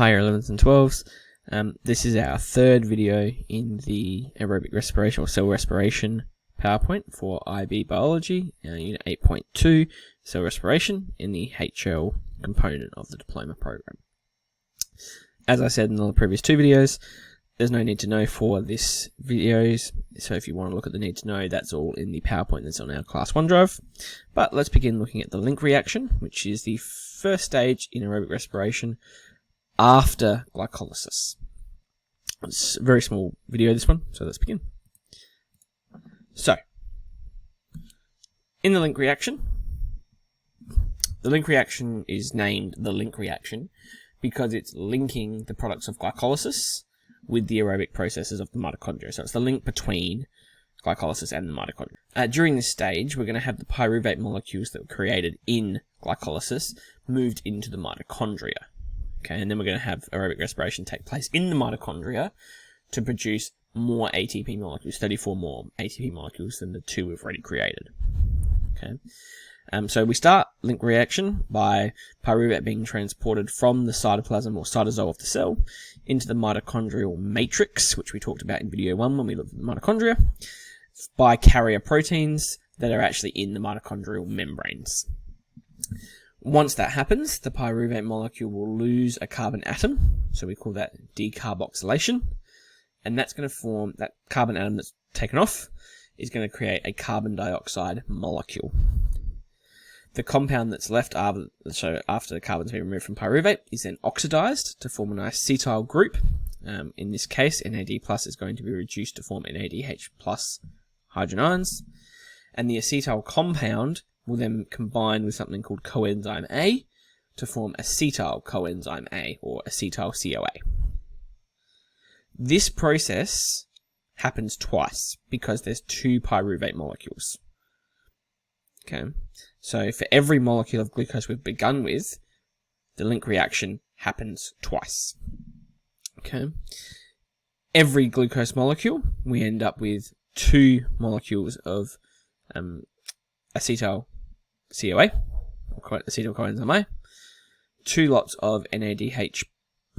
Hi 11s and 12s. This is our third video in the aerobic respiration or cell respiration PowerPoint for IB Biology, Unit 8.2, cell respiration in the HL component of the diploma program. As I said in the previous two videos, there's no need to know for this videos, so if you want to look at the need to know, that's all in the PowerPoint that's on our Class 1 drive. But let's begin looking at the link reaction, which is the first stage in aerobic respiration after glycolysis. It's a very small video, this one, so let's begin. So, in the link reaction is named the link reaction because it's linking the products of glycolysis with the aerobic processes of the mitochondria. So it's the link between glycolysis and the mitochondria. During this stage, we're going to have the pyruvate molecules that were created in glycolysis moved into the mitochondria. Okay, and then we're going to have aerobic respiration take place in the mitochondria to produce more ATP molecules, 34 more ATP molecules than the two we've already created. Okay, so we start link reaction by pyruvate being transported from the cytoplasm or cytosol of the cell into the mitochondrial matrix, which we talked about in video 1 when we looked at the mitochondria, by carrier proteins that are actually in the mitochondrial membranes. Once that happens, the pyruvate molecule will lose a carbon atom, so we call that decarboxylation, and that's going to form, that carbon atom that's taken off is going to create a carbon dioxide molecule. The compound that's left after the carbon's been removed from pyruvate is then oxidized to form an acetyl group. In this case, NAD+ is going to be reduced to form NADH+ hydrogen ions, and the acetyl compound will then combine with something called coenzyme A to form acetyl coenzyme A, or acetyl CoA. This process happens twice because there's two pyruvate molecules. Okay, so for every molecule of glucose we've begun with, the link reaction happens twice. Okay, every glucose molecule, we end up with two molecules of acetyl CoA, or acetyl coenzyme A, two lots of NADH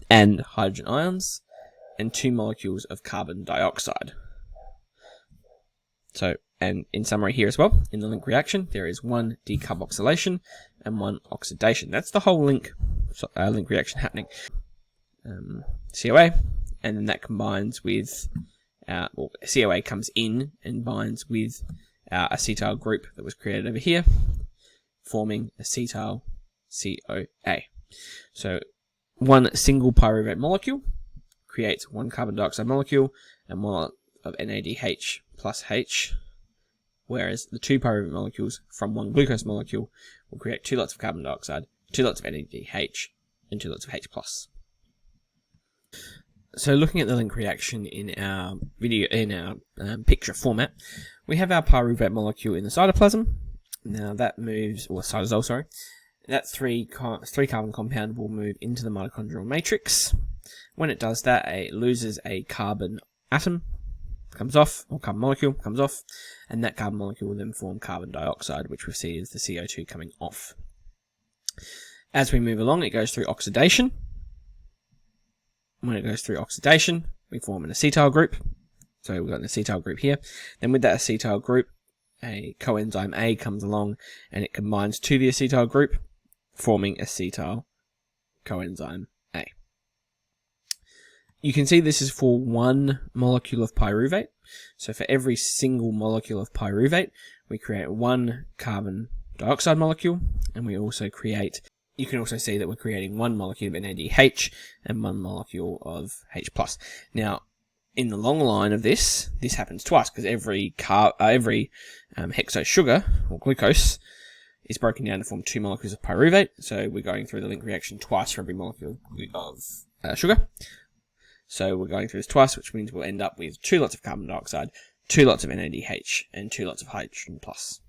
and hydrogen ions, and two molecules of carbon dioxide. So, and in summary here as well, in the link reaction, there is one decarboxylation and one oxidation. That's the whole link reaction happening. CoA, and then that combines with, CoA comes in and binds with our acetyl group that was created over here, forming acetyl CoA. So one single pyruvate molecule creates one carbon dioxide molecule and one of NADH plus H, whereas the two pyruvate molecules from one glucose molecule will create two lots of carbon dioxide, two lots of NADH, and two lots of H+. So looking at the link reaction in our video, in our picture format, we have our pyruvate molecule in the cytoplasm. Now that moves, or cytosol, sorry. That three carbon compound will move into the mitochondrial matrix. When it does that, it loses a carbon atom, comes off, or carbon molecule comes off, and that carbon molecule will then form carbon dioxide, which we see as the CO2 coming off. As we move along, it goes through oxidation. When it goes through oxidation, we form an acetyl group. So we've got an acetyl group here. Then with that acetyl group, a coenzyme A comes along and it combines to the acetyl group, forming acetyl coenzyme A. You can see this is for one molecule of pyruvate. So for every single molecule of pyruvate, we create one carbon dioxide molecule, and we also create, you can also see that we're creating one molecule of NADH and one molecule of H+. Now, in the long line of this happens twice because every hexose sugar, or glucose, is broken down to form two molecules of pyruvate. So we're going through the link reaction twice for every molecule of sugar. So we're going through this twice, which means we'll end up with two lots of carbon dioxide, two lots of NADH, and two lots of hydrogen plus.